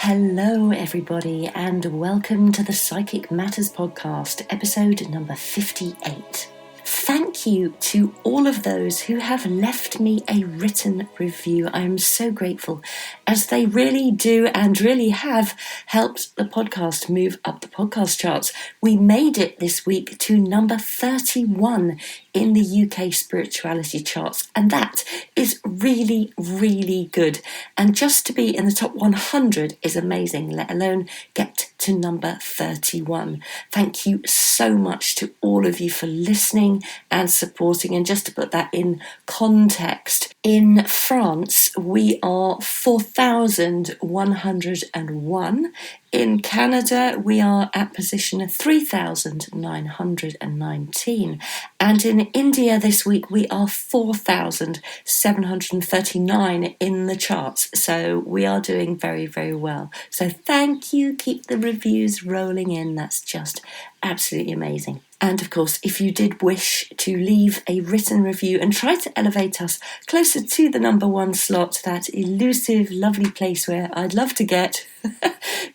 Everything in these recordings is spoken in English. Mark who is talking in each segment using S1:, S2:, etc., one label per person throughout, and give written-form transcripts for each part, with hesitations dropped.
S1: Hello, everybody, and welcome to the Psychic Matters podcast, episode number 58. Thank you to all of those who have left me a written review. I am so grateful, as they really do and really have helped the podcast move up the podcast charts. We made it this week to number 31 in the UK spirituality charts, and that is really, really good. And just to be in the top 100 is amazing, let alone get to number 31. Thank you so much to all of you for listening and supporting. And just to put that in context, in France we are 4,101. In Canada, we are at position 3,919. And in India this week, we are 4,739 in the charts. So we are doing very, very well. So thank you. Keep the reviews rolling in. That's just absolutely amazing. And of course, if you did wish to leave a written review and try to elevate us closer to the number one slot, that elusive, lovely place where I'd love to get,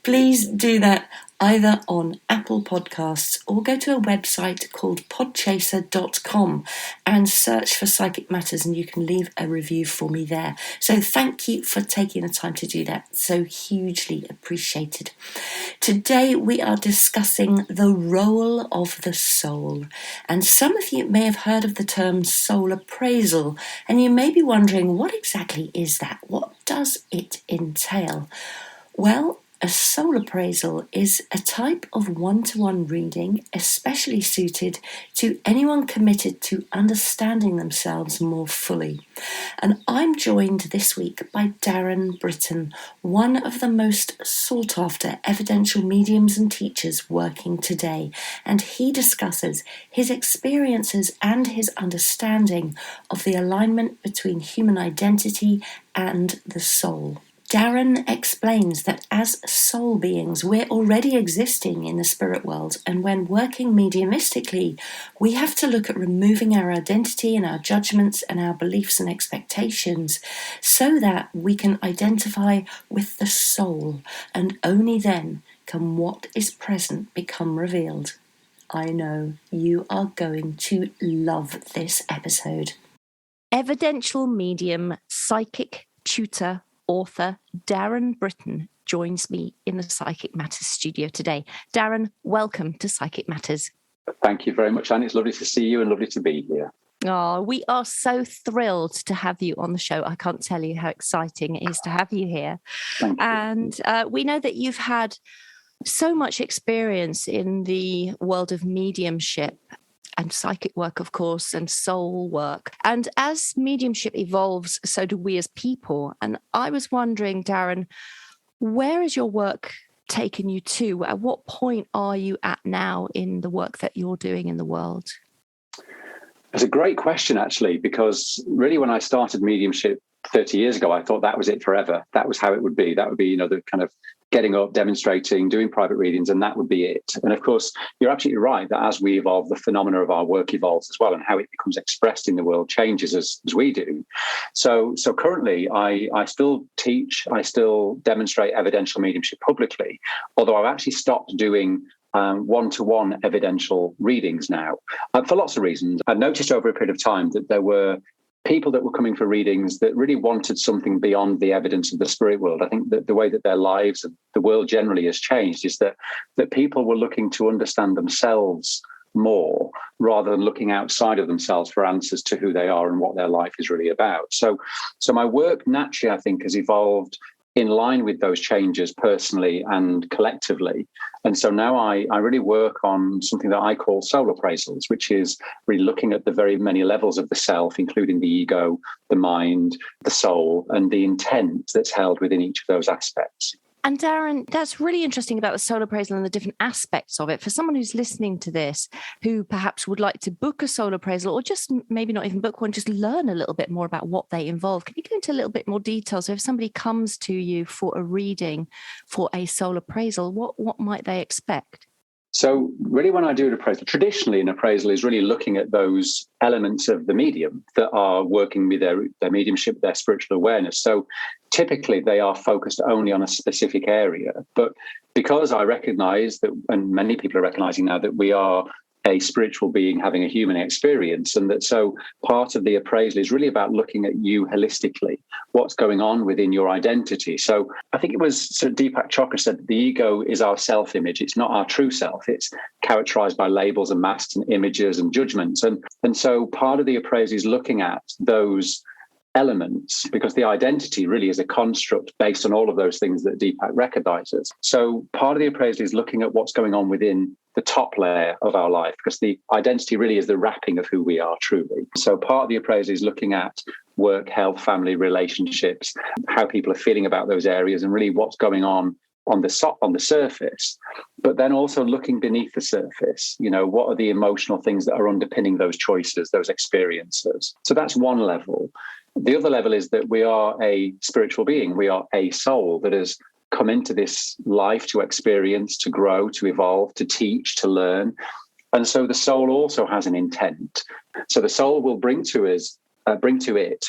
S1: please do that either on Apple Podcasts or go to a website called podchaser.com and search for Psychic Matters, and you can leave a review for me there. So thank you for taking the time to do that. So hugely appreciated. Today we are discussing the role of the soul. And some of you may have heard of the term soul appraisal, and you may be wondering, what exactly is that? What does it entail? Well, a soul appraisal is a type of one-to-one reading especially suited to anyone committed to understanding themselves more fully. And I'm joined this week by Darren Brittain, one of the most sought-after evidential mediums and teachers working today. And he discusses his experiences and his understanding of the alignment between human identity and the soul. Darren explains that as soul beings, we're already existing in the spirit world, and when working mediumistically, we have to look at removing our identity and our judgments and our beliefs and expectations so that we can identify with the soul, and only then can what is present become revealed. I know you are going to love this episode.
S2: Evidential medium, psychic tutor, author Darren Brittain joins me in the Psychic Matters studio today. Darren, welcome to Psychic Matters.
S3: Thank you very much, Anne. It's lovely to see you and lovely to be here.
S2: Oh, we are so thrilled to have you on the show. I can't tell you how exciting it is to have you here.
S3: Thank you.
S2: And we know that you've had so much experience in the world of mediumship and psychic work, of course, and soul work. And as mediumship evolves, so do we as people. And I was wondering, Darren, where has your work taken you to? At what point are you at now in the work that you're doing in the world?
S3: It's a great question, actually, because really when I started mediumship 30 years ago, I thought that was it forever. That was how it would be. That would be, the kind of getting up, demonstrating, doing private readings, and that would be it. And of course, you're absolutely right that as we evolve, the phenomena of our work evolves as well, and how it becomes expressed in the world changes as we do. So currently, I still teach, I still demonstrate evidential mediumship publicly, although I've actually stopped doing one-to-one evidential readings now, for lots of reasons. I've noticed over a period of time that there were people that were coming for readings that really wanted something beyond the evidence of the spirit world. I think that the way that their lives and the world generally has changed is that people were looking to understand themselves more rather than looking outside of themselves for answers to who they are and what their life is really about. So my work naturally, I think, has evolved in line with those changes personally and collectively. And so now I really work on something that I call soul appraisals, which is really looking at the very many levels of the self, including the ego, the mind, the soul, and the intent that's held within each of those aspects.
S2: And Darren, that's really interesting about the soul appraisal and the different aspects of it. For someone who's listening to this, who perhaps would like to book a soul appraisal, or just maybe not even book one, just learn a little bit more about what they involve. Can you go into a little bit more detail? So if somebody comes to you for a reading for a soul appraisal, what might they expect?
S3: So really when I do an appraisal, traditionally an appraisal is really looking at those elements of the medium that are working with their mediumship, their spiritual awareness. So typically they are focused only on a specific area. But because I recognize that, and many people are recognizing now, that we are a spiritual being having a human experience, and that so part of the appraisal is really about looking at you holistically, what's going on within your identity. So I think it was Sir Deepak Chopra said that the ego is our self-image. It's not our true self. It's characterized by labels and masks and images and judgments. And so part of the appraisal is looking at those elements, because the identity really is a construct based on all of those things that Deepak recognizes. So part of the appraisal is looking at what's going on within the top layer of our life, because the identity really is the wrapping of who we are truly. So part of the appraisal is looking at work, health, family, relationships, how people are feeling about those areas, and really what's going on the surface, but then also looking beneath the surface. What are the emotional things that are underpinning those choices, those experiences? So that's one level. The other level is that we are a spiritual being. We are a soul that has come into this life to experience, to grow, to evolve, to teach, to learn. And so the soul also has an intent. So the soul will bring to it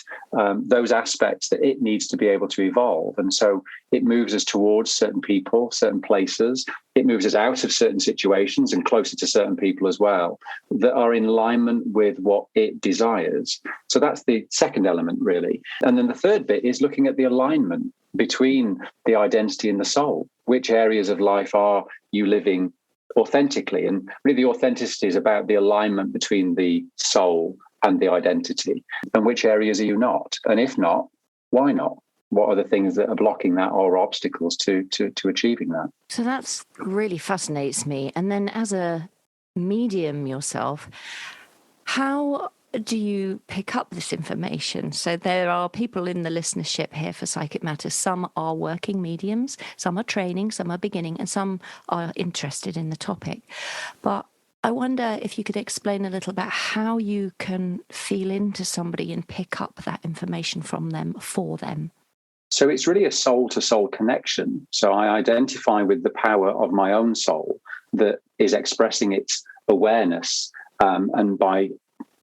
S3: those aspects that it needs to be able to evolve. And so it moves us towards certain people, certain places. It moves us out of certain situations and closer to certain people as well, that are in alignment with what it desires. So that's the second element, really. And then the third bit is looking at the alignment between the identity and the soul. Which areas of life are you living authentically? And really the authenticity is about the alignment between the soul and the identity. And which areas are you not? And if not, why not? What are the things that are blocking that or obstacles to achieving that?
S2: So that's really fascinates me. And then as a medium yourself, how do you pick up this information? So there are people in the listenership here for Psychic Matters. Some are working mediums, some are training, some are beginning, and some are interested in the topic. But I wonder if you could explain a little about how you can feel into somebody and pick up that information from them for them.
S3: So it's really a soul-to-soul connection. So I identify with the power of my own soul that is expressing its awareness, and by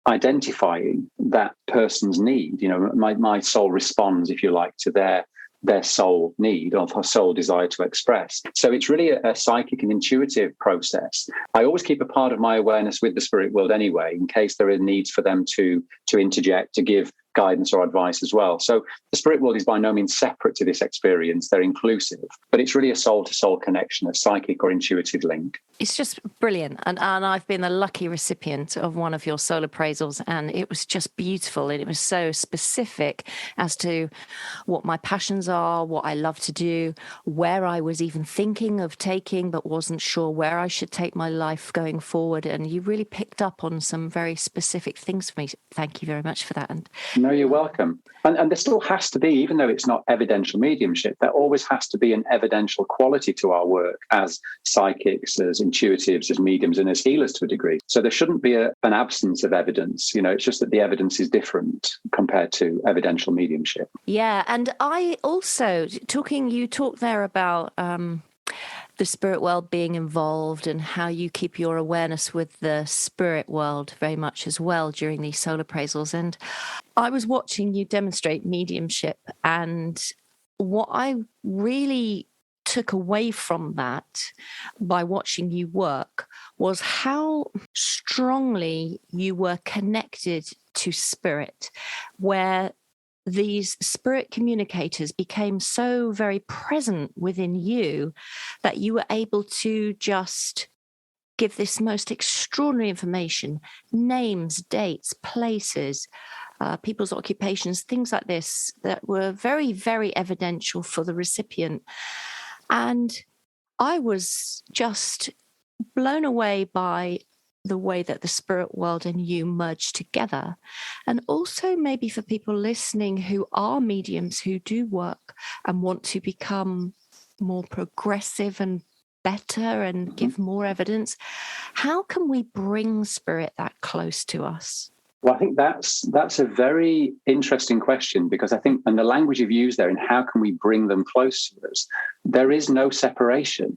S3: identifying that person's need, my soul responds, if you like, to their soul need or soul desire to express. So it's really a psychic and intuitive process. I always keep a part of my awareness with the spirit world anyway, in case there are needs for them to interject, to give guidance or advice as well. So the spirit world is by no means separate to this experience. They're inclusive, but it's really a soul-to-soul connection, a psychic or intuitive link.
S2: It's just brilliant. And I've been the lucky recipient of one of your soul appraisals, and it was just beautiful. And it was so specific as to what my passions are, what I love to do, where I was even thinking of taking, but wasn't sure where I should take my life going forward. And you really picked up on some very specific things for me. Thank you very much for that. And
S3: no, you're welcome. And there still has to be, even though it's not evidential mediumship, there always has to be an evidential quality to our work as psychics, as intuitives, as mediums, and as healers to a degree. So there shouldn't be an absence of evidence. It's just that the evidence is different compared to evidential mediumship.
S2: Yeah. And I also, you talked there about the spirit world being involved and how you keep your awareness with the spirit world very much as well during these soul appraisals. And I was watching you demonstrate mediumship, and what I really took away from that by watching you work was how strongly you were connected to spirit, where these spirit communicators became so very present within you that you were able to just give this most extraordinary information, names, dates, places, people's occupations, things like this that were very, very evidential for the recipient. And I was just blown away by the way that the spirit world and you merge together. And also maybe for people listening who are mediums, who do work and want to become more progressive and better and give more evidence, how can we bring spirit that close to us?
S3: Well, I think that's a very interesting question, because I think, and the language you've used there, and how can we bring them close to us, there is no separation.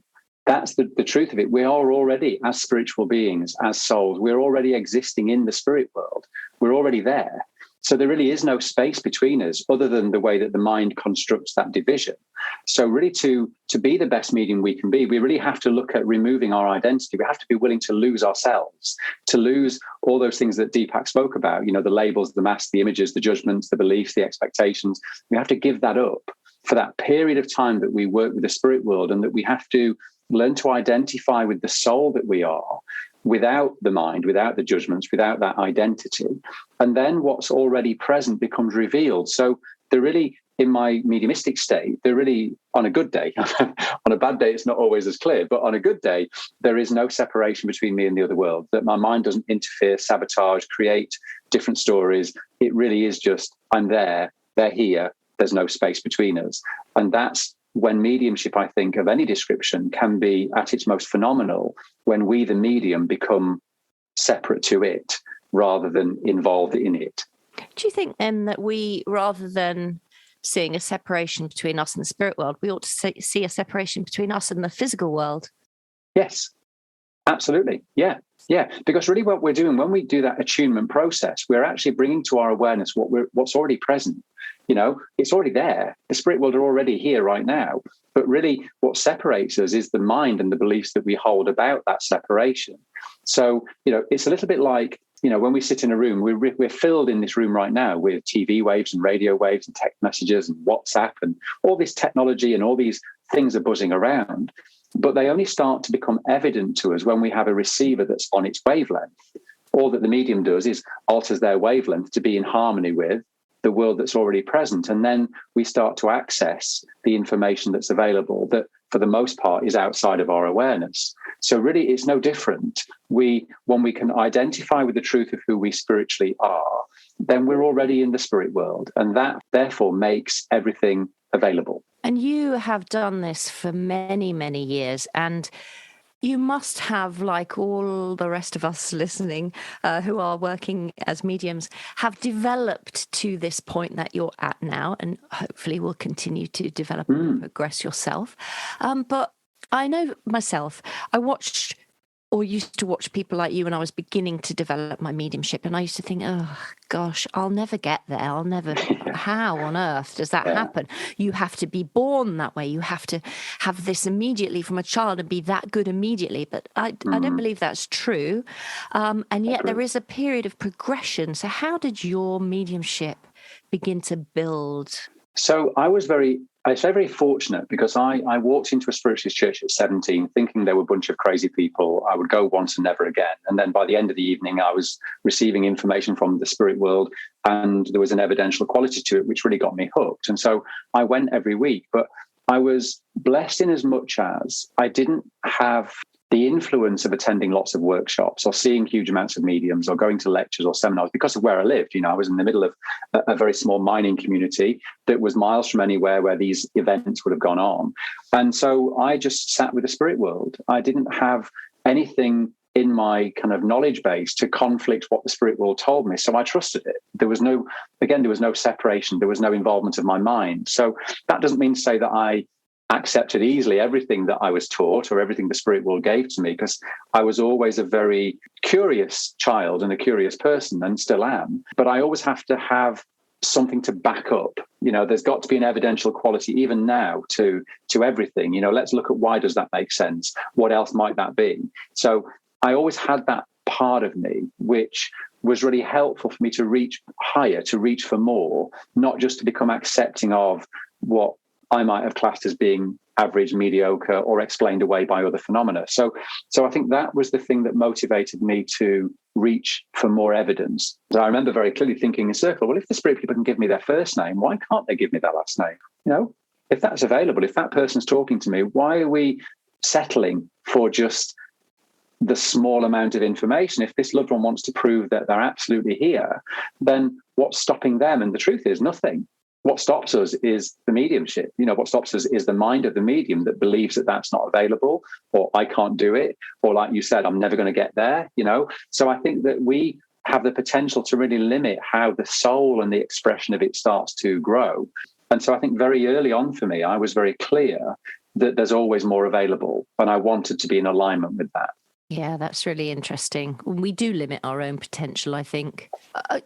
S3: that's the truth of it. We are already, as spiritual beings, as souls, we're already existing in the spirit world. We're already there. So there really is no space between us other than the way that the mind constructs that division. So really to be the best medium we can be, we really have to look at removing our identity. We have to be willing to lose ourselves, to lose all those things that Deepak spoke about, the labels, the masks, the images, the judgments, the beliefs, the expectations. We have to give that up for that period of time that we work with the spirit world, and that we have to learn to identify with the soul that we are, without the mind, without the judgments, without that identity. And then what's already present becomes revealed. So they're really, in my mediumistic state, they're really, on a good day, on a bad day, it's not always as clear, but on a good day, there is no separation between me and the other world, that my mind doesn't interfere, sabotage, create different stories. It really is just, I'm there, they're here, there's no space between us. And that's when mediumship, I think, of any description can be at its most phenomenal, when we, the medium, become separate to it rather than involved in it.
S2: Do you think then that we, rather than seeing a separation between us and the spirit world, we ought to see a separation between us and the physical world?
S3: Yes, absolutely. Yeah. Because really what we're doing when we do that attunement process, we're actually bringing to our awareness what's already present. It's already there. The spirit world are already here right now. But really what separates us is the mind and the beliefs that we hold about that separation. So, it's a little bit like, when we sit in a room, we're filled in this room right now with TV waves and radio waves and text messages and WhatsApp and all this technology, and all these things are buzzing around. But they only start to become evident to us when we have a receiver that's on its wavelength. All that the medium does is alters their wavelength to be in harmony with the world that's already present. And then we start to access the information that's available that, for the most part, is outside of our awareness. So really, it's no different. When we can identify with the truth of who we spiritually are, then we're already in the spirit world. And that, therefore, makes everything available.
S2: And you have done this for many, many years. And you must have, like all the rest of us listening who are working as mediums, have developed to this point that you're at now, and hopefully will continue to develop and progress yourself. But I know myself, I watched or used to watch people like you when I was beginning to develop my mediumship. And I used to think, oh, gosh, I'll never get there. How on earth does that happen? You have to be born that way. You have to have this immediately from a child and be that good immediately. But I don't believe that's true. And yet there is a period of progression. So how did your mediumship begin to build?
S3: So I was very fortunate, because I walked into a spiritualist church at 17 thinking they were a bunch of crazy people. I would go once and never again. And then by the end of the evening, I was receiving information from the spirit world, and there was an evidential quality to it, which really got me hooked. And so I went every week, but I was blessed in as much as I didn't have the influence of attending lots of workshops or seeing huge amounts of mediums or going to lectures or seminars because of where I lived. I was in the middle of a very small mining community that was miles from anywhere where these events would have gone on. And so I just sat with the spirit world. I didn't have anything in my kind of knowledge base to conflict what the spirit world told me. So I trusted it. There was no separation. There was no involvement of my mind. So that doesn't mean to say that I accepted easily everything that I was taught or everything the spirit world gave to me, because I was always a very curious child and a curious person, and still am. But I always have to have something to back up. There's got to be an evidential quality even now to everything. Let's look at, why does that make sense? What else might that be? So I always had that part of me, which was really helpful for me to reach higher, to reach for more, not just to become accepting of what I might have classed as being average, mediocre, or explained away by other phenomena. So I think that was the thing that motivated me to reach for more evidence. I remember very clearly thinking in circle, well, if the spirit people can give me their first name, why can't they give me their last name? If that's available, if that person's talking to me, why are we settling for just the small amount of information? If this loved one wants to prove that they're absolutely here, then what's stopping them? And the truth is nothing. What stops us is the mediumship. What stops us is the mind of the medium that believes that that's not available, or I can't do it, or like you said, I'm never going to get there, So I think that we have the potential to really limit how the soul and the expression of it starts to grow. And so I think very early on for me, I was very clear that there's always more available. And I wanted to be in alignment with that.
S2: Yeah, that's really interesting. We do limit our own potential, I think.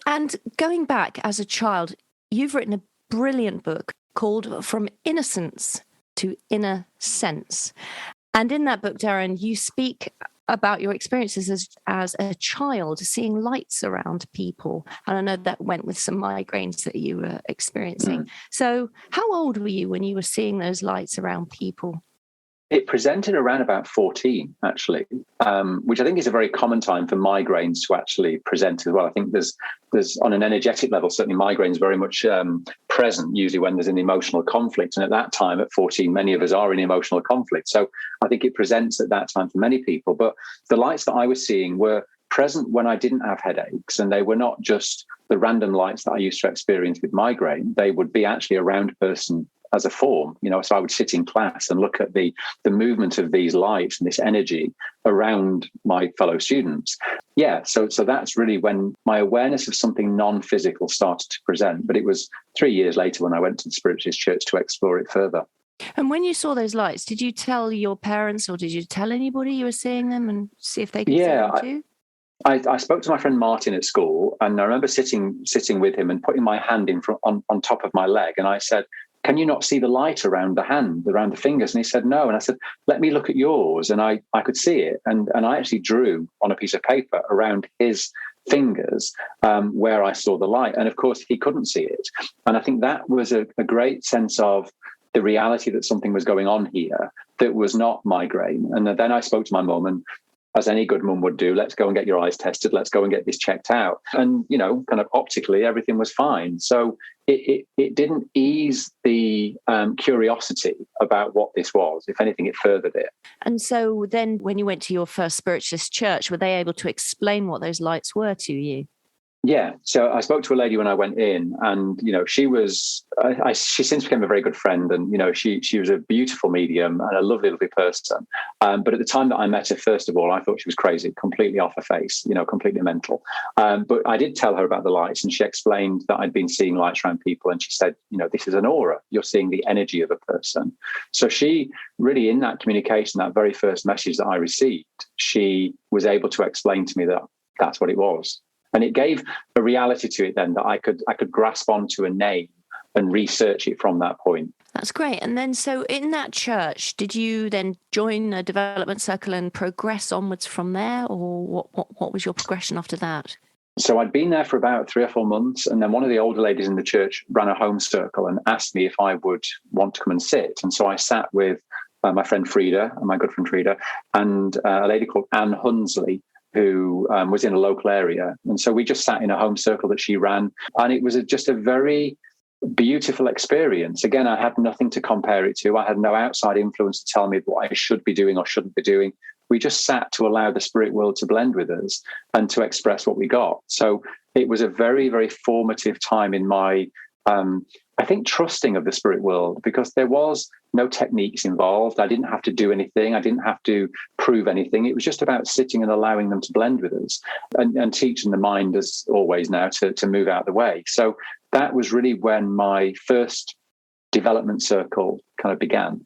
S2: And going back as a child, you've written a brilliant book called From Innocence to Inner Sense. And in that book, Darren, you speak about your experiences as a child, seeing lights around people. And I know that went with some migraines that you were experiencing. So how old were you when you were seeing those lights around people?
S3: It presented around about 14, actually, which I think is a very common time for migraines to actually present as well. I think there's on an energetic level, certainly migraines very much present, usually when there's an emotional conflict. And at that time, at 14, many of us are in emotional conflict. So I think it presents at that time for many people. But the lights that I was seeing were present when I didn't have headaches, and they were not just the random lights that I used to experience with migraine. They would be actually around a person as a form, so I would sit in class and look at the movement of these lights and this energy around my fellow students. Yeah, so that's really when my awareness of something non-physical started to present. But it was 3 years later when I went to the Spiritualist Church to explore it further.
S2: And when you saw those lights, did you tell your parents or did you tell anybody you were seeing them and see if they could see them too?
S3: I spoke to my friend Martin at school, and I remember sitting with him and putting my hand on top of my leg, and I said, "Can you not see the light around the hand, around the fingers?" And he said, "No." And I said, "Let me look at yours." And I could see it. And I actually drew on a piece of paper around his fingers where I saw the light. And of course, he couldn't see it. And I think that was a great sense of the reality that something was going on here that was not migraine. And then I spoke to my mum, and as any good mum would do, let's go and get your eyes tested. Let's go and get this checked out. And, kind of optically, everything was fine. So it didn't ease the curiosity about what this was. If anything, it furthered it. And
S2: so then when you went to your first Spiritualist church, were they able to explain what those lights were to you?
S3: Yeah. So I spoke to a lady when I went in, and, she since became a very good friend, and, she was a beautiful medium and a lovely, lovely person. But at the time that I met her, first of all, I thought she was crazy, completely off her face, completely mental. But I did tell her about the lights, and she explained that I'd been seeing lights around people. And she said, this is an aura. You're seeing the energy of a person. So she really, in that communication, that very first message that I received, she was able to explain to me that that's what it was. And it gave a reality to it then that I could grasp onto a name and research it from that point.
S2: That's great. And then so in that church, did you then join a development circle and progress onwards from there? Or what was your progression after that?
S3: So I'd been there for about 3 or 4 months. And then one of the older ladies in the church ran a home circle and asked me if I would want to come and sit. And so I sat with my friend Frida, my good friend Frida, and a lady called Ann Hunsley, who was in a local area. And so we just sat in a home circle that she ran. And it was just a very beautiful experience. Again, I had nothing to compare it to. I had no outside influence to tell me what I should be doing or shouldn't be doing. We just sat to allow the spirit world to blend with us and to express what we got. So it was a very, very formative time in my I think, trusting of the spirit world, because there was no techniques involved. I didn't have to do anything. I didn't have to prove anything. It was just about sitting and allowing them to blend with us and teaching the mind, as always now, to move out of the way. So that was really when my first development circle kind of began.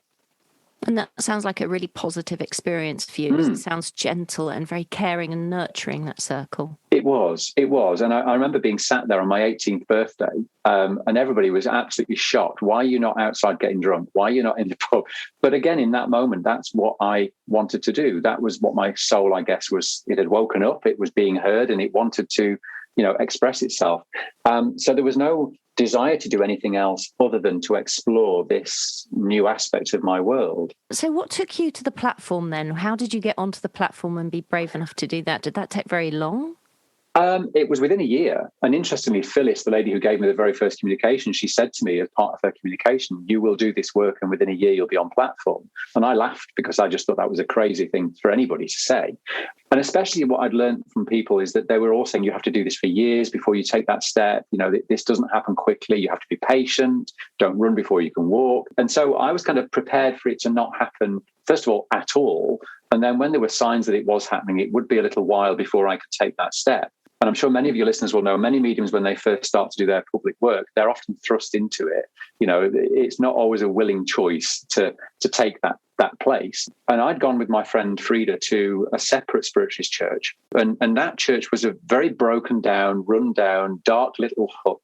S2: And that sounds like a really positive experience for you. It sounds gentle and very caring and nurturing, that circle.
S3: It was. And I remember being sat there on my 18th birthday, and everybody was absolutely shocked. Why are you not outside getting drunk? Why are you not in the pub? But again, in that moment, that's what I wanted to do. That was what my soul, I guess, was. It had woken up, it was being heard, and it wanted to, express itself. So there was no desire to do anything else other than to explore this new aspect of my world.
S2: So what took you to the platform then? How did you get onto the platform and be brave enough to do that? Did that take very long?
S3: It was within a year. And interestingly, Phyllis, the lady who gave me the very first communication, she said to me as part of her communication, you will do this work and within a year you'll be on platform. And I laughed because I just thought that was a crazy thing for anybody to say. And especially what I'd learned from people is that they were all saying you have to do this for years before you take that step. This doesn't happen quickly. You have to be patient. Don't run before you can walk. And so I was kind of prepared for it to not happen, first of all, at all. And then when there were signs that it was happening, it would be a little while before I could take that step. And I'm sure many of your listeners will know many mediums, when they first start to do their public work, they're often thrust into it. It's not always a willing choice to take that place. And I'd gone with my friend Frida to a separate spiritualist church. And that church was a very broken down, run down, dark little hut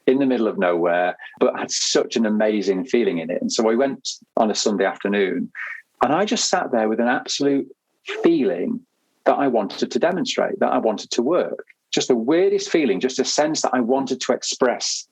S3: in the middle of nowhere, but had such an amazing feeling in it. And so I went on a Sunday afternoon, and I just sat there with an absolute feeling that I wanted to demonstrate, that I wanted to work. Just the weirdest feeling, just a sense that I wanted to express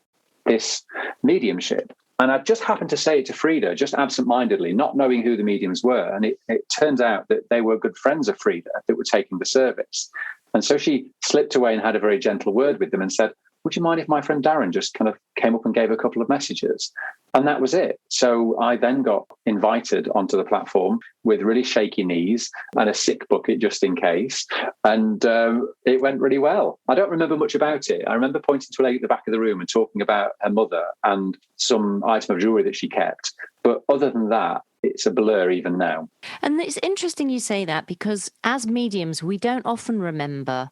S3: this mediumship. And I just happened to say it to Frida, just absentmindedly, not knowing who the mediums were. And it turns out that they were good friends of Frida that were taking the service. And so she slipped away and had a very gentle word with them and said, would you mind if my friend Darren just kind of came up and gave a couple of messages? And that was it. So I then got invited onto the platform with really shaky knees and a sick bucket just in case. And it went really well. I don't remember much about it. I remember pointing to a lady at the back of the room and talking about her mother and some item of jewelry that she kept. But other than that, it's a blur even now.
S2: And it's interesting you say that, because as mediums, we don't often remember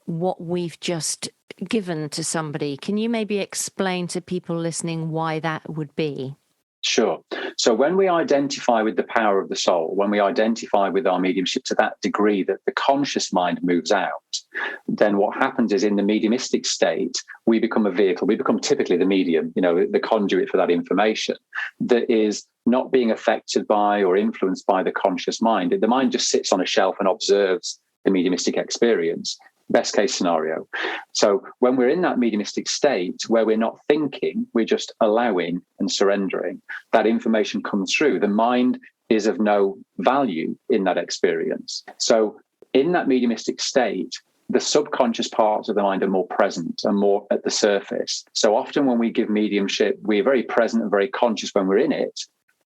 S2: what we've just given to somebody. Can you maybe explain to people listening why that would be?
S3: Sure. So when we identify with the power of the soul, when we identify with our mediumship to that degree that the conscious mind moves out, then what happens is, in the mediumistic state, we become a vehicle. We become typically the medium, the conduit for that information that is not being affected by or influenced by the conscious mind. The mind just sits on a shelf and observes the mediumistic experience. Best case scenario. So when we're in that mediumistic state where we're not thinking, we're just allowing and surrendering, that information comes through. The mind is of no value in that experience. So in that mediumistic state, the subconscious parts of the mind are more present and more at the surface. So often when we give mediumship, we're very present and very conscious when we're in it.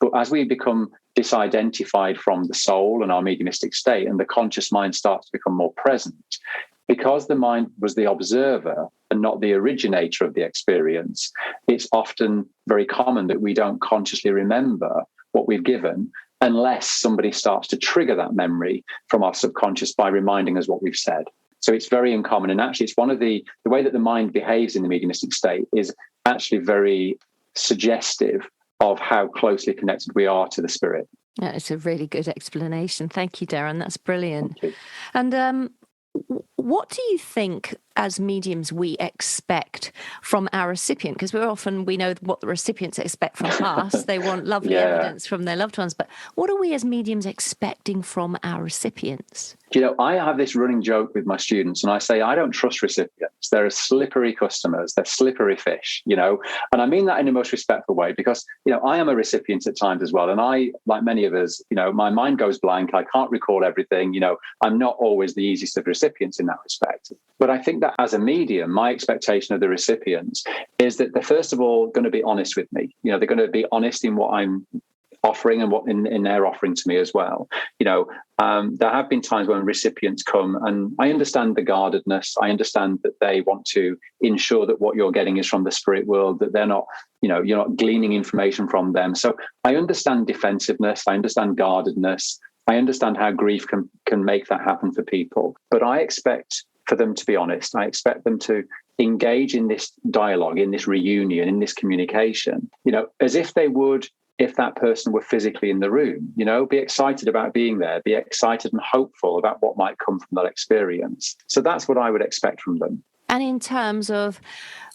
S3: But as we become disidentified from the soul and our mediumistic state, and the conscious mind starts to become more present, because the mind was the observer and not the originator of the experience, it's often very common that we don't consciously remember what we've given unless somebody starts to trigger that memory from our subconscious by reminding us what we've said. So it's very uncommon. And actually, it's one of the way that the mind behaves in the mediumistic state is actually very suggestive of how closely connected we are to the spirit.
S2: Yeah, it's a really good explanation. Thank you, Darren. That's brilliant. And what do you think, as mediums, we expect from our recipient? Because we know what the recipients expect from us. They want lovely evidence from their loved ones. But what are we as mediums expecting from our recipients?
S3: I have this running joke with my students, and I say, I don't trust recipients. They're slippery customers. They're slippery fish, and I mean that in the most respectful way, because, I am a recipient at times as well. And I, like many of us, my mind goes blank. I can't recall everything. I'm not always the easiest of recipients in that respect. But I think that as a medium, my expectation of the recipients is that they're first of all going to be honest with me. They're going to be honest in what I'm offering and what in their offering to me as well. There have been times when recipients come, and I understand the guardedness. I understand that they want to ensure that what you're getting is from the spirit world, that they're not, you're not gleaning information from them. So I understand defensiveness. I understand guardedness. I understand how grief can make that happen for people. But I expect for them to be honest. I expect them to engage in this dialogue, in this reunion, in this communication, as if they would if that person were physically in the room, be excited about being there, be excited and hopeful about what might come from that experience. So that's what I would expect from them.
S2: And in terms of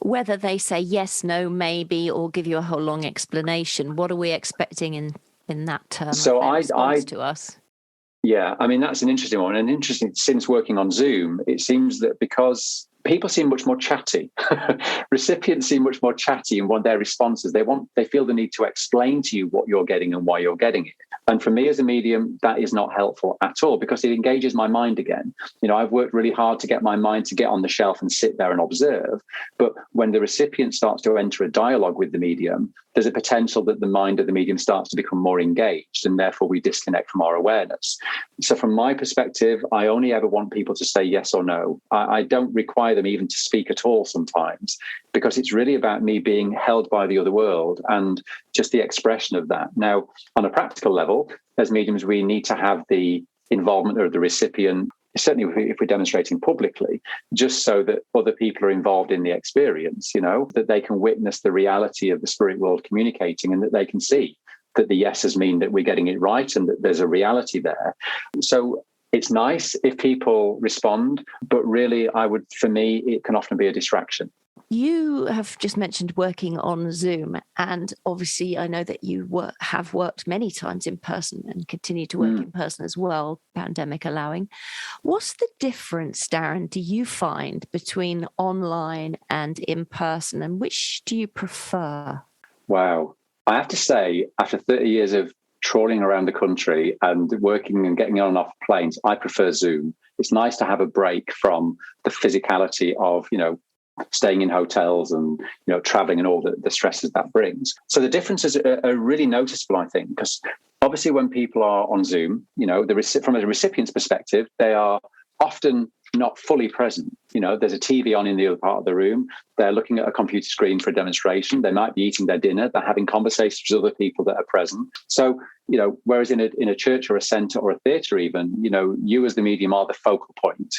S2: whether they say yes, no, maybe, or give you a whole long explanation, what are we expecting in that term?
S3: So
S2: response to us?
S3: Yeah, I mean, that's an interesting one. And interesting, since working on Zoom, it seems that because people seem much more chatty, recipients seem much more chatty in their responses. They feel the need to explain to you what you're getting and why you're getting it. And for me as a medium, that is not helpful at all, because it engages my mind again. I've worked really hard to get my mind to get on the shelf and sit there and observe. But when the recipient starts to enter a dialogue with the medium, there's a potential that the mind of the medium starts to become more engaged, and therefore we disconnect from our awareness. So from my perspective, I only ever want people to say yes or no. I don't require them even to speak at all sometimes, because it's really about me being held by the other world and just the expression of that. Now, on a practical level, as mediums, we need to have the involvement of the recipient certainly if we're demonstrating publicly, just so that other people are involved in the experience, that they can witness the reality of the spirit world communicating, and that they can see that the yeses mean that we're getting it right and that there's a reality there. So it's nice if people respond, but really for me, it can often be a distraction.
S2: You have just mentioned working on Zoom, and obviously I know that you have worked many times in person and continue to work in person as well, pandemic allowing. What's the difference, Darren, do you find between online and in person, and which do you prefer?
S3: Wow. I have to say, after 30 years of trawling around the country and working and getting on and off planes, I prefer Zoom. It's nice to have a break from the physicality of, staying in hotels and, traveling and all the stresses that brings. So the differences are really noticeable, I think, because obviously when people are on Zoom, from a recipient's perspective, they are often not fully present. There's a TV on in the other part of the room. They're looking at a computer screen for a demonstration. They might be eating their dinner. They're having conversations with other people that are present. So, whereas in a church or a centre or a theatre even, you as the medium are the focal point,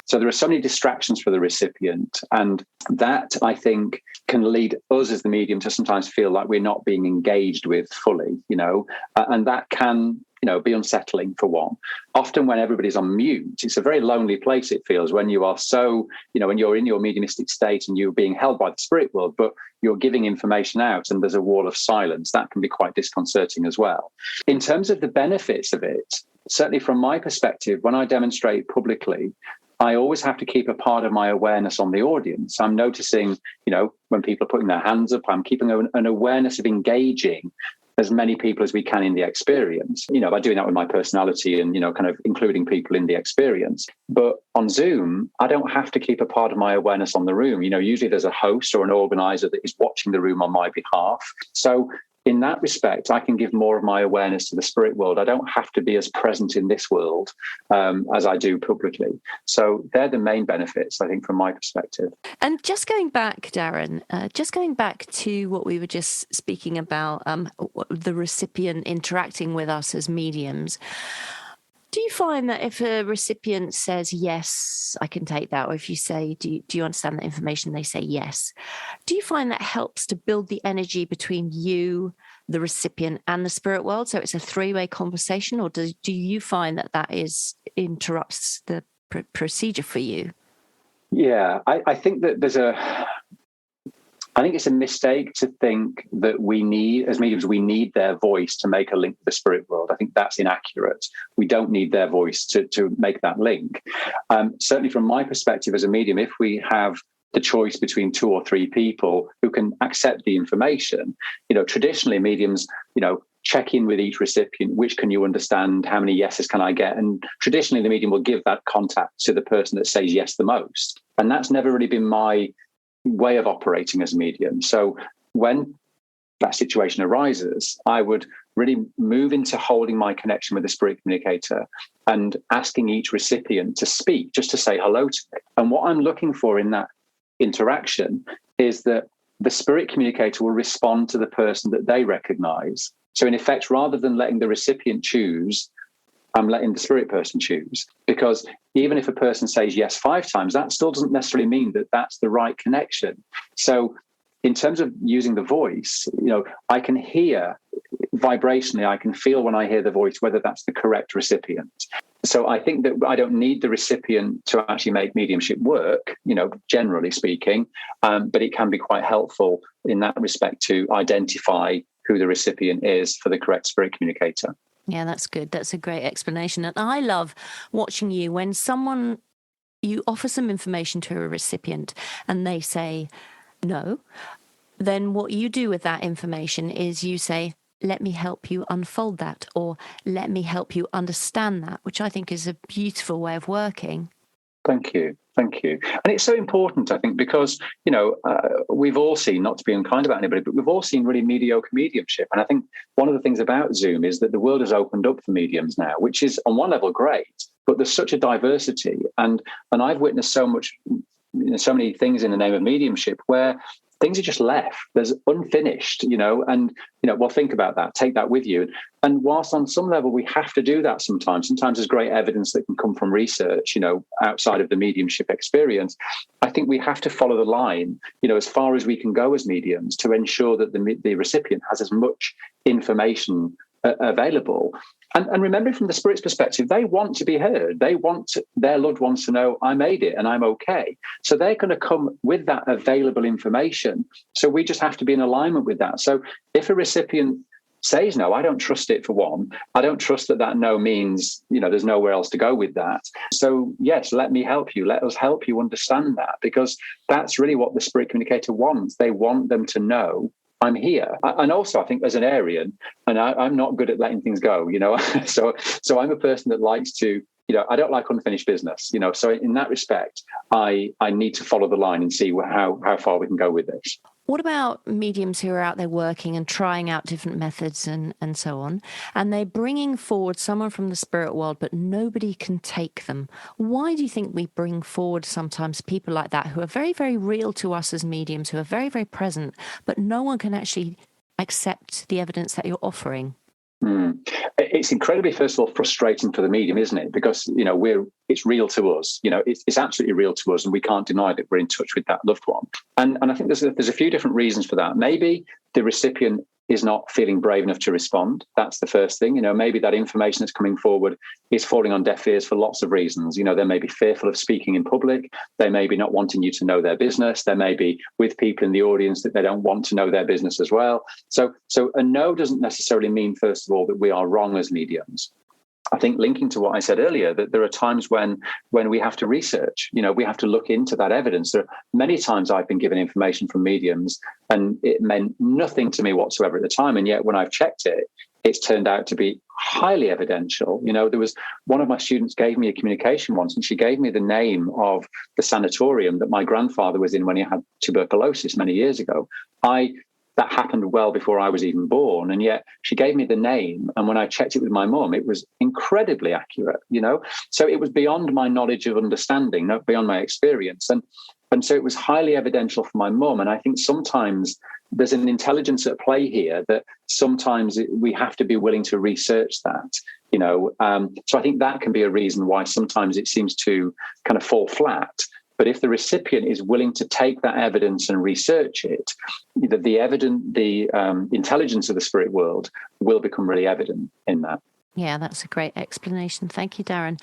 S3: So there are so many distractions for the recipient. And that, I think, can lead us as the medium to sometimes feel like we're not being engaged with fully, and that can be unsettling for one. Often when everybody's on mute, it's a very lonely place, it feels, when you are so, when you're in your mediumistic state and you're being held by the spirit world, but you're giving information out and there's a wall of silence. That can be quite disconcerting as well. In terms of the benefits of it, certainly from my perspective, when I demonstrate publicly, I always have to keep a part of my awareness on the audience. I'm noticing, when people are putting their hands up, I'm keeping an awareness of engaging as many people as we can in the experience, by doing that with my personality and, kind of including people in the experience. But on Zoom, I don't have to keep a part of my awareness on the room. Usually there's a host or an organizer that is watching the room on my behalf. So in that respect, I can give more of my awareness to the spirit world. I don't have to be as present in this world as I do publicly. So they're the main benefits, I think, from my perspective.
S2: And just going back, Darren, to what we were just speaking about, the recipient interacting with us as mediums. Do you find that if a recipient says, yes, I can take that, or if you say, do you understand that information, they say yes, do you find that helps to build the energy between you, the recipient, and the spirit world? So it's a three-way conversation, or do you find that interrupts the procedure for you? Yeah,
S3: I think that I think it's a mistake to think that as mediums, we need their voice to make a link with the spirit world. I think that's inaccurate. We don't need their voice to make that link. Certainly from my perspective as a medium, if we have the choice between 2 or 3 people who can accept the information, traditionally mediums, check in with each recipient. Which can you understand? How many yeses can I get? And traditionally the medium will give that contact to the person that says yes the most. And that's never really been my way of operating as a medium. So when that situation arises, I would really move into holding my connection with the spirit communicator and asking each recipient to speak, just to say hello to me. And what I'm looking for in that interaction is that the spirit communicator will respond to the person that they recognize. So in effect, rather than letting the recipient choose, I'm letting the spirit person choose. Because even if a person says yes 5 times, that still doesn't necessarily mean that that's the right connection. So in terms of using the voice, I can hear vibrationally, I can feel when I hear the voice, whether that's the correct recipient. So I think that I don't need the recipient to actually make mediumship work, generally speaking, but it can be quite helpful in that respect to identify who the recipient is for the correct spirit communicator.
S2: Yeah, that's good. That's a great explanation. And I love watching you when you offer some information to a recipient and they say no, then what you do with that information is you say, let me help you unfold that, or let me help you understand that, which I think is a beautiful way of working.
S3: Thank you. And it's so important, I think, because, we've all seen, not to be unkind about anybody, but we've all seen really mediocre mediumship. And I think one of the things about Zoom is that the world has opened up for mediums now, which is on one level great, but there's such a diversity. And I've witnessed so much, so many things in the name of mediumship where things are just left. There's unfinished, and, well, think about that, take that with you. And whilst on some level we have to do that sometimes there's great evidence that can come from research, outside of the mediumship experience, I think we have to follow the line, as far as we can go as mediums to ensure that the recipient has as much information available. And remember, from the spirit's perspective, they want to be heard. They want their loved ones to know, I made it and I'm okay. So they're going to come with that available information. So we just have to be in alignment with that. So if a recipient says no, I don't trust it, for one. I don't trust that no means, there's nowhere else to go with that. So yes, let me help you. Let us help you understand that, because that's really what the spirit communicator wants. They want them to know, I'm here. And also, I think as an Arian, and I'm not good at letting things go, so I'm a person that likes to, I don't like unfinished business, so in that respect, I need to follow the line and see how far we can go with this.
S2: What about mediums who are out there working and trying out different methods and so on, and they're bringing forward someone from the spirit world, but nobody can take them? Why do you think we bring forward sometimes people like that who are very, very real to us as mediums, who are very, very present, but no one can actually accept the evidence that you're offering?
S3: It's incredibly, first of all, frustrating for the medium, isn't it? Because, it's real to us, it's absolutely real to us, and we can't deny that we're in touch with that loved one. And I think there's a few different reasons for that. Maybe the recipient is not feeling brave enough to respond. That's the first thing. Maybe that information that's coming forward is falling on deaf ears for lots of reasons. They may be fearful of speaking in public. They may be not wanting you to know their business. They may be with people in the audience that they don't want to know their business as well. So a no doesn't necessarily mean, first of all, that we are wrong as mediums. I think, linking to what I said earlier, that there are times when we have to research, we have to look into that evidence. There are many times I've been given information from mediums and it meant nothing to me whatsoever at the time. And yet when I've checked it, it's turned out to be highly evidential. There was one of my students gave me a communication once, and she gave me the name of the sanatorium that my grandfather was in when he had tuberculosis many years ago. That happened well before I was even born. And yet she gave me the name. And when I checked it with my mum, it was incredibly accurate, So it was beyond my knowledge of understanding, not beyond my experience. And so it was highly evidential for my mum. And I think sometimes there's an intelligence at play here that sometimes we have to be willing to research that, So I think that can be a reason why sometimes it seems to kind of fall flat. But if the recipient is willing to take that evidence and research it, the intelligence of the spirit world will become really evident in that.
S2: Yeah, that's a great explanation. Thank you, Darren.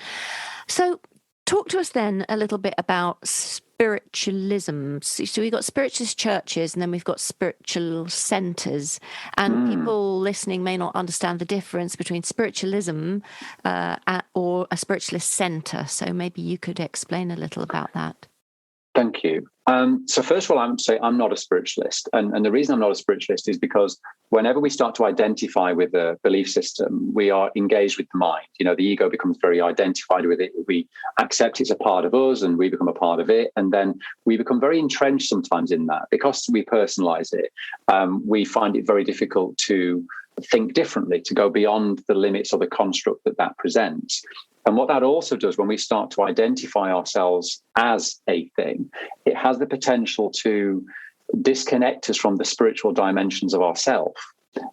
S2: So talk to us then a little bit about spiritualism. So we've got spiritualist churches, and then we've got spiritual centres. And people listening may not understand the difference between spiritualism or a spiritualist centre. So maybe you could explain a little about that.
S3: Thank you. So first of all, I would say I'm not a spiritualist. And the reason I'm not a spiritualist is because whenever we start to identify with a belief system, we are engaged with the mind. The ego becomes very identified with it. We accept it's a part of us and we become a part of it. And then we become very entrenched sometimes in that. Because we personalize it, we find it very difficult to think differently, to go beyond the limits or the construct that presents. And what that also does, when we start to identify ourselves as a thing, it has the potential to disconnect us from the spiritual dimensions of ourself.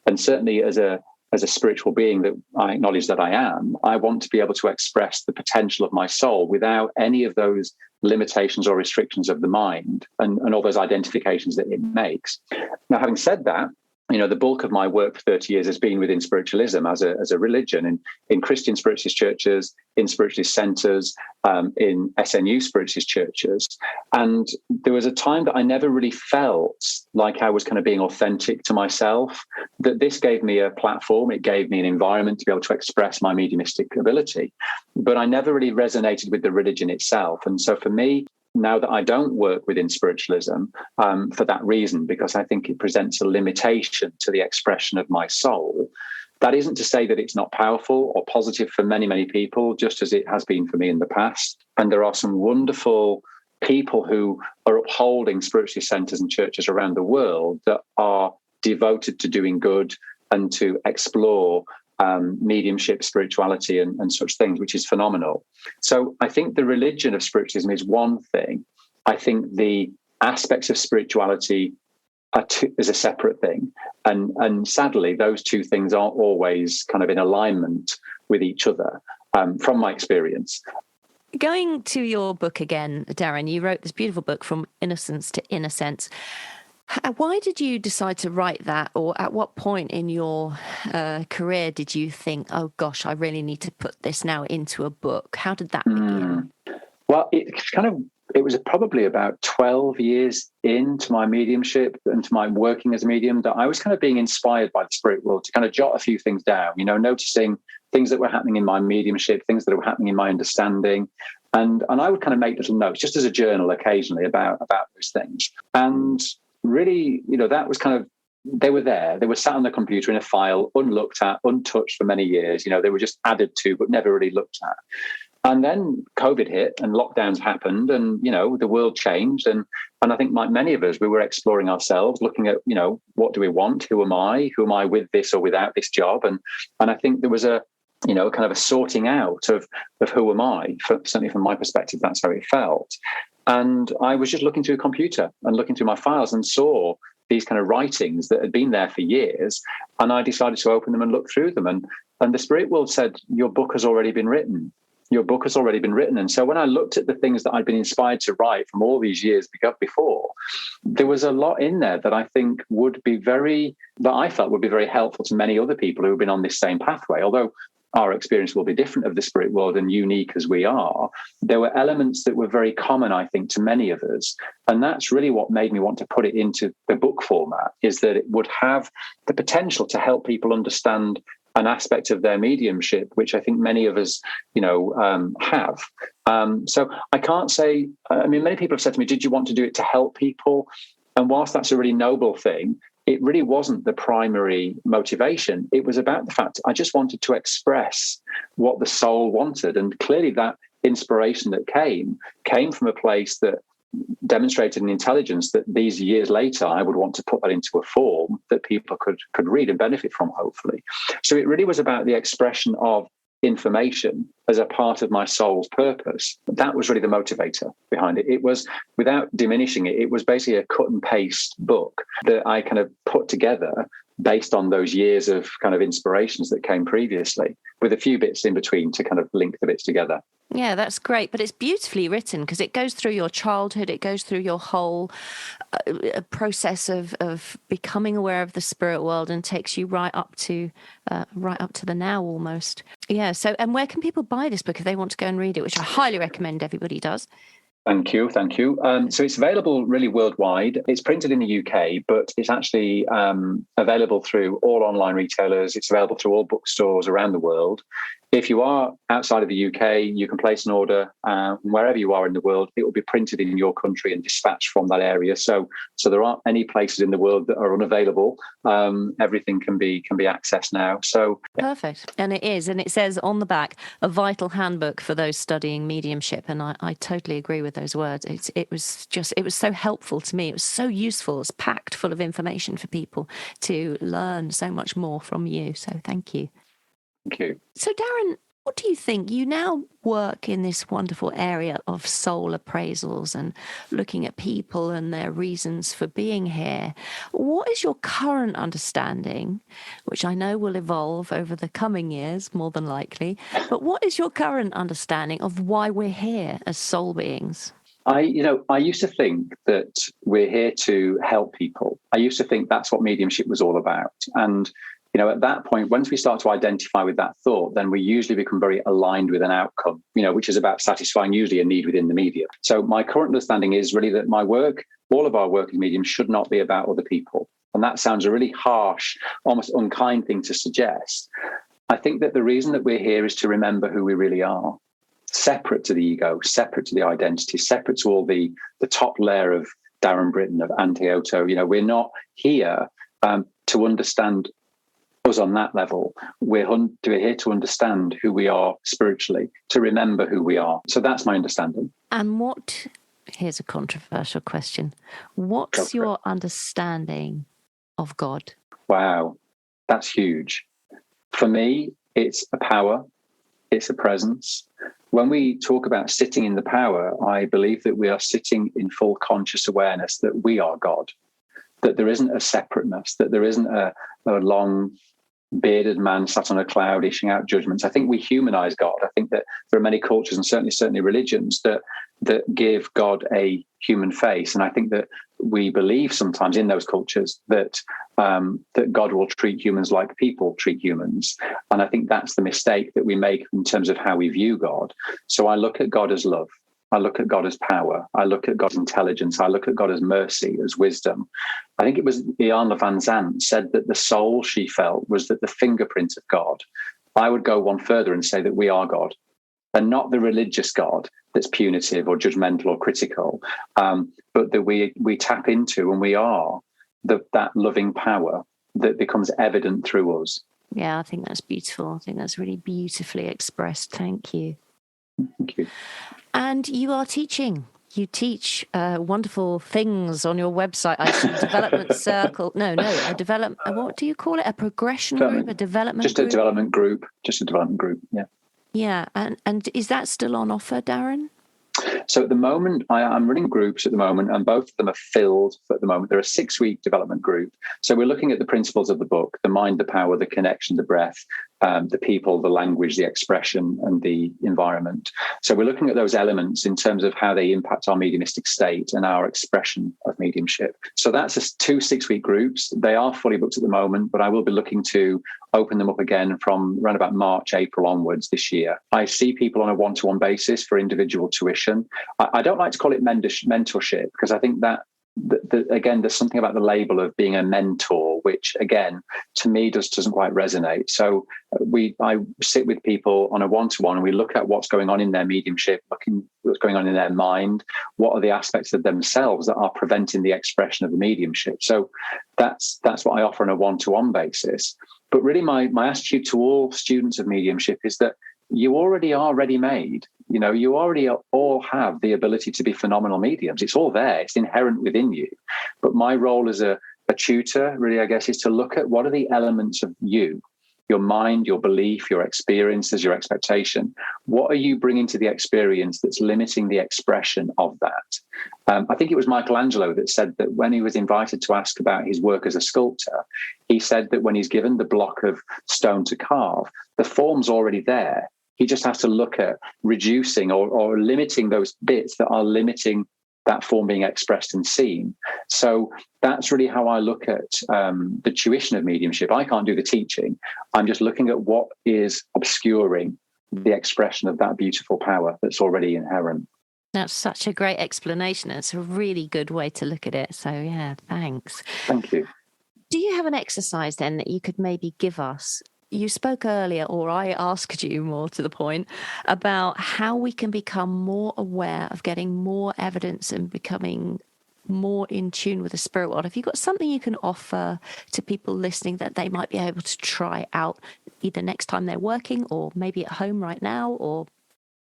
S3: And certainly as a spiritual being that I acknowledge that I am, I want to be able to express the potential of my soul without any of those limitations or restrictions of the mind and all those identifications that it makes. Now, having said that, the bulk of my work for 30 years has been within spiritualism as a religion, in Christian spiritualist churches, in spiritualist centres, in SNU spiritualist churches. And there was a time that I never really felt like I was kind of being authentic to myself, that this gave me a platform, it gave me an environment to be able to express my mediumistic ability. But I never really resonated with the religion itself. And so for me, now that I don't work within spiritualism for that reason, because I think it presents a limitation to the expression of my soul, that isn't to say that it's not powerful or positive for many, many people, just as it has been for me in the past. And there are some wonderful people who are upholding spiritualist centres and churches around the world that are devoted to doing good and to explore mediumship, spirituality and such things, which is phenomenal. So I think the religion of spiritualism is one thing. I think the aspects of spirituality is a separate thing. And sadly, those two things aren't always kind of in alignment with each other, from my experience.
S2: Going to your book again, Darren, you wrote this beautiful book, From Innocence to Innocence. Why did you decide to write that? Or at what point in your career did you think, oh gosh, I really need to put this now into a book? How did that begin?
S3: Well, it was probably about 12 years into my mediumship and to my working as a medium that I was kind of being inspired by the spirit world to kind of jot a few things down, noticing things that were happening in my mediumship, things that were happening in my understanding. And I would kind of make little notes just as a journal occasionally about those things. And really, that was kind of, they were there. They were sat on the computer in a file, unlooked at, untouched for many years. They were just added to, but never really looked at. And then COVID hit and lockdowns happened and, the world changed. And I think like many of us, we were exploring ourselves, looking at, what do we want? Who am I? Who am I with this or without this job? And I think there was a, kind of a sorting out of who am I? Certainly from my perspective, that's how it felt. And I was just looking through a computer and looking through my files and saw these kind of writings that had been there for years. And I decided to open them and look through them. And the spirit world said, your book has already been written. Your book has already been written. And so when I looked at the things that I'd been inspired to write from all these years before, there was a lot in there that I think I felt would be very helpful to many other people who have been on this same pathway. Although our experience will be different of the spirit world and unique as we are, there were elements that were very common, I think, to many of us. And that's really what made me want to put it into the book format, is that it would have the potential to help people understand an aspect of their mediumship, which I think many of us, have. So I can't say, many people have said to me, did you want to do it to help people? And whilst that's a really noble thing, it really wasn't the primary motivation. It was about the fact I just wanted to express what the soul wanted. And clearly that inspiration that came from a place that demonstrated an intelligence that these years later I would want to put that into a form that people could read and benefit from, hopefully. So it really was about the expression of information as a part of my soul's purpose. That was really the motivator behind it. It was, without diminishing it, it was basically a cut and paste book that I kind of put together based on those years of kind of inspirations that came previously, with a few bits in between to kind of link the bits together.
S2: Yeah, that's great. But it's beautifully written because it goes through your childhood. It goes through your whole process of becoming aware of the spirit world and takes you right up to the now almost. Yeah. So, and where can people buy this book if they want to go and read it, which I highly recommend everybody does?
S3: Thank you. So it's available really worldwide. It's printed in the UK, but it's actually available through all online retailers. It's available through all bookstores around the world. If you are outside of the UK, you can place an order wherever you are in the world. It will be printed in your country and dispatched from that area. So there aren't any places in the world that are unavailable. Everything can be accessed now. So yeah.
S2: Perfect. And it is. And it says on the back, a vital handbook for those studying mediumship. And I totally agree with those words. It was so helpful to me. It was so useful. It's packed full of information for people to learn so much more from you. So thank you.
S3: Thank you.
S2: So, Darren, what do you think? You now work in this wonderful area of soul appraisals and looking at people and their reasons for being here. What is your current understanding, which I know will evolve over the coming years, more than likely, but what is your current understanding of why we're here as soul beings?
S3: I used to think that we're here to help people. I used to think that's what mediumship was all about. And at that point, once we start to identify with that thought, then we usually become very aligned with an outcome, which is about satisfying usually a need within the medium. So my current understanding is really that my work, all of our work as mediums, should not be about other people. And that sounds a really harsh, almost unkind thing to suggest. I think that the reason that we're here is to remember who we really are, separate to the ego, separate to the identity, separate to all the top layer of Darren Brittain, of Ann Théato. We're not here to understand us on that level. We're here to understand who we are spiritually, to remember who we are. So that's my understanding.
S2: And here's a controversial question. What's your understanding of God?
S3: Wow, that's huge. For me, it's a power, it's a presence. When we talk about sitting in the power, I believe that we are sitting in full conscious awareness that we are God. that there isn't a separateness, that there isn't a long bearded man sat on a cloud issuing out judgments. I think we humanize God. I think that there are many cultures and certainly religions that give God a human face. And I think that we believe sometimes in those cultures that God will treat humans like people treat humans. And I think that's the mistake that we make in terms of how we view God. So I look at God as love. I look at God as power. I look at God's intelligence. I look at God as mercy, as wisdom. I think it was Iyanla Vanzant said that the soul she felt was that the fingerprint of God. I would go one further and say that we are God, and not the religious God that's punitive or judgmental or critical, but that we tap into and we are that loving power that becomes evident through us.
S2: Yeah, I think that's beautiful. I think that's really beautifully expressed. Thank you.
S3: Thank you.
S2: And you are teaching. You teach wonderful things on your website. I see development circle. No, a development. What do you call it? A progression group? A development
S3: group? Just a development group. Yeah.
S2: Yeah. And is that still on offer, Darren?
S3: So at the moment, I'm running groups at the moment, and both of them are filled at the moment. They're a 6-week development group. So we're looking at the principles of the book: the mind, the power, the connection, the breath, the people, the language, the expression, and the environment. So we're looking at those elements in terms of how they impact our mediumistic state and our expression of mediumship. So that's 2 6-week groups. They are fully booked at the moment, but I will be looking to open them up again from around about March, April onwards this year. I see people on a one-to-one basis for individual tuition. I don't like to call it mentorship, because I think that again, there's something about the label of being a mentor, which again, to me, doesn't quite resonate. So I sit with people on a one-to-one, and we look at what's going on in their mediumship, looking what's going on in their mind, what are the aspects of themselves that are preventing the expression of the mediumship. So that's what I offer on a one-to-one basis. But really, my attitude to all students of mediumship is that you already are ready-made. You already all have the ability to be phenomenal mediums. It's all there. It's inherent within you. But my role as a tutor, really, I guess, is to look at what are the elements of you, your mind, your belief, your experiences, your expectation. What are you bringing to the experience that's limiting the expression of that? I think it was Michelangelo that said that when he was invited to ask about his work as a sculptor, he said that when he's given the block of stone to carve, the form's already there. He just has to look at reducing or limiting those bits that are limiting that form being expressed and seen. So that's really how I look at the tuition of mediumship. I can't do the teaching. I'm just looking at what is obscuring the expression of that beautiful power that's already inherent.
S2: That's such a great explanation. It's a really good way to look at it. So, yeah, thanks.
S3: Thank you.
S2: Do you have an exercise then that you could maybe give us? You spoke earlier, or I asked you more to the point, about how we can become more aware of getting more evidence and becoming more in tune with the spirit world. Have you got something you can offer to people listening that they might be able to try out either next time they're working, or maybe at home right now, or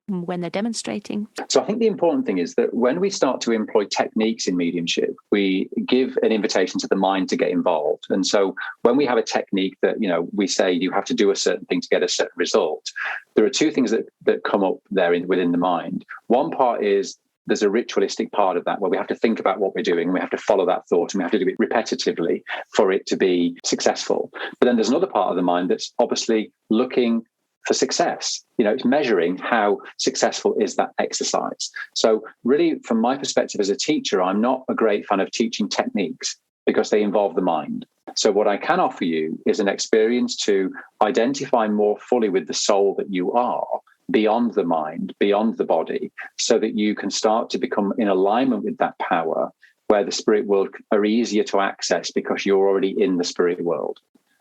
S2: when they're demonstrating?
S3: So I think the important thing is that when we start to employ techniques in mediumship, we give an invitation to the mind to get involved. And so when we have a technique that, we say you have to do a certain thing to get a certain result, there are 2 things that come up there within the mind. One part is there's a ritualistic part of that where we have to think about what we're doing, and we have to follow that thought, and we have to do it repetitively for it to be successful. But then there's another part of the mind that's obviously looking for success. It's measuring how successful is that exercise. So really, from my perspective as a teacher, I'm not a great fan of teaching techniques because they involve the mind. So what I can offer you is an experience to identify more fully with the soul that you are, beyond the mind, beyond the body, so that you can start to become in alignment with that power, where the spirit world are easier to access because you're already in the spirit world.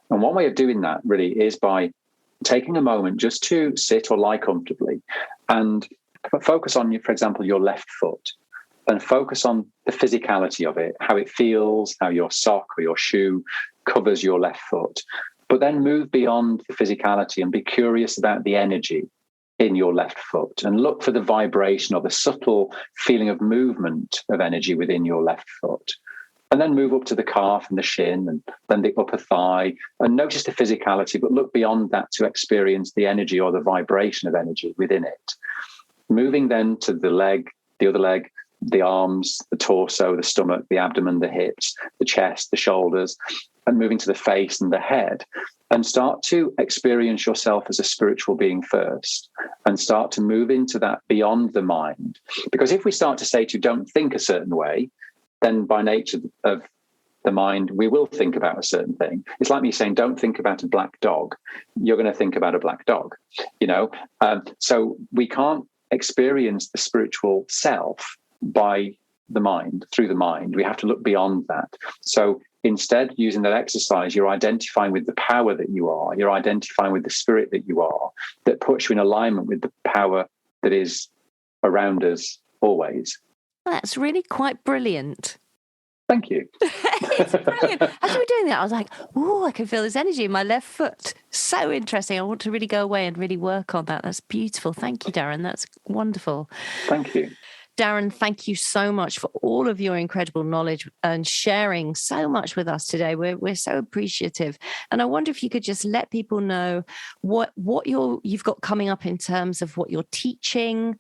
S3: And one way of doing that really is by taking a moment just to sit or lie comfortably and focus on, for example, your left foot, and focus on the physicality of it, how it feels, how your sock or your shoe covers your left foot. But then move beyond the physicality and be curious about the energy in your left foot, and look for the vibration or the subtle feeling of movement of energy within your left foot. And then move up to the calf and the shin, and then the upper thigh, and notice the physicality, but look beyond that to experience the energy or the vibration of energy within it. Moving then to the leg, the other leg, the arms, the torso, the stomach, the abdomen, the hips, the chest, the shoulders, and moving to the face and the head, and start to experience yourself as a spiritual being first, and start to move into that beyond the mind. Because if we start to say to you, don't think a certain way, then by nature of the mind, we will think about a certain thing. It's like me saying, don't think about a black dog. You're going to think about a black dog, so we can't experience the spiritual self by the mind, through the mind. We have to look beyond that. So instead, using that exercise, you're identifying with the power that you are. You're identifying with the spirit that you are, that puts you in alignment with the power that is around us always.
S2: That's really quite brilliant.
S3: Thank you.
S2: It's brilliant. As you were doing that, I was like, oh, I can feel this energy in my left foot. So interesting. I want to really go away and really work on that. That's beautiful. Thank you, Darren. That's wonderful.
S3: Thank you.
S2: Darren, thank you so much for all of your incredible knowledge and sharing so much with us today. We're so appreciative. And I wonder if you could just let people know what you've got coming up in terms of what you're teaching,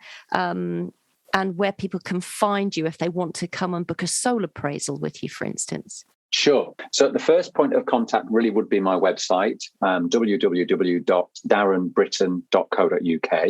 S2: and where people can find you if they want to come and book a soul appraisal with you, for instance.
S3: Sure. So the first point of contact really would be my website, www.darrenbrittain.co.uk.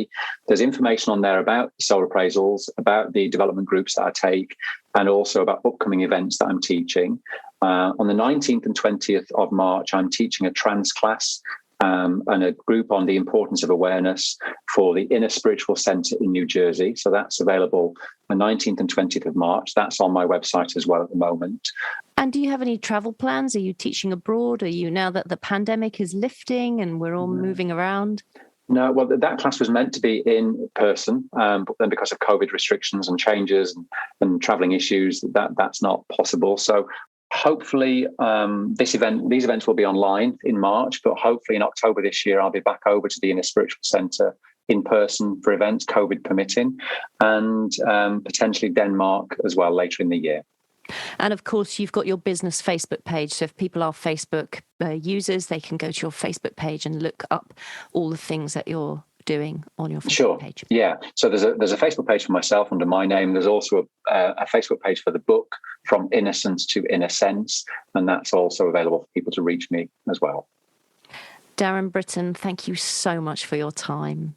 S3: There's information on there about soul appraisals, about the development groups that I take, and also about upcoming events that I'm teaching. On the 19th and 20th of March, I'm teaching a trance class and a group on the importance of awareness for the Inner Spiritual Centre in New Jersey. So that's available the 19th and 20th of March. That's on my website as well at the moment.
S2: And do you have any travel plans? Are you teaching abroad? Are you, now that the pandemic is lifting and we're all moving around?
S3: No, well, that class was meant to be in person, but then because of COVID restrictions and changes and travelling issues, that's not possible. So hopefully these events will be online in March, but hopefully in October this year, I'll be back over to the Inner Spiritual Centre in person for events, COVID permitting, and potentially Denmark as well later in the year.
S2: And of course, you've got your business Facebook page. So if people are Facebook users, they can go to your Facebook page and look up all the things that you're doing on your Facebook page.
S3: Yeah. So there's a Facebook page for myself under my name. There's also a Facebook page for the book, From Innocence to Inner Sense, and that's also available for people to reach me as well.
S2: Darren Brittain, thank you so much for your time.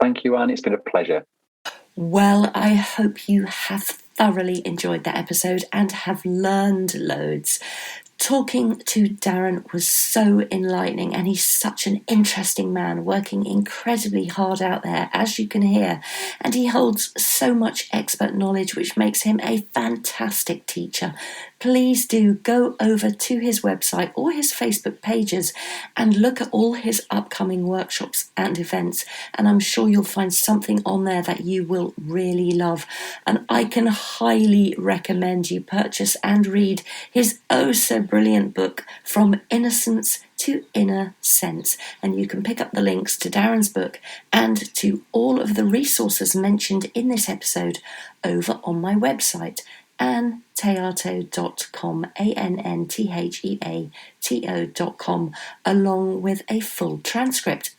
S3: Thank you, Anne. It's been a pleasure.
S1: Well, I hope you have thoroughly enjoyed that episode and have learned loads. Talking to Darren was so enlightening, and he's such an interesting man, working incredibly hard out there, as you can hear, and he holds so much expert knowledge, which makes him a fantastic teacher. Please do go over to his website or his Facebook pages and look at all his upcoming workshops and events, and I'm sure you'll find something on there that you will really love. And I can highly recommend you purchase and read his oh so brilliant book, From Innocence to Inner Sense, and you can pick up the links to Darren's book and to all of the resources mentioned in this episode over on my website, AnnThéato.com, AnnTheato.com, along with a full transcript.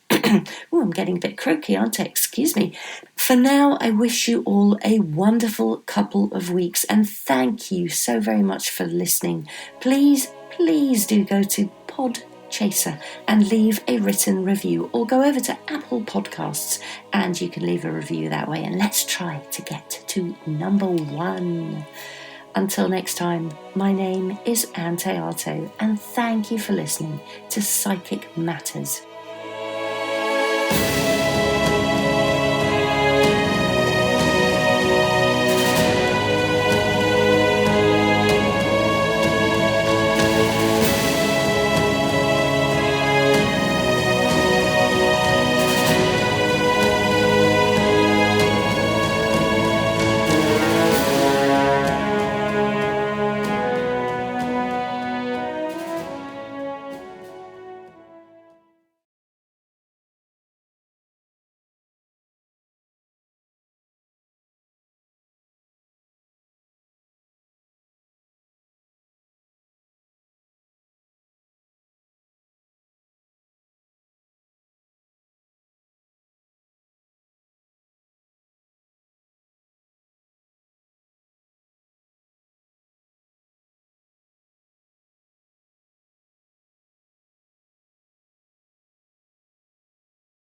S1: Oh, I'm getting a bit croaky, aren't I? Excuse me. For now, I wish you all a wonderful couple of weeks, and thank you so very much for listening. Please do go to Podchaser and leave a written review, or go over to Apple Podcasts and you can leave a review that way, and let's try to get to number 1. Until next time, my name is Ann Théato, and thank you for listening to Psychic Matters.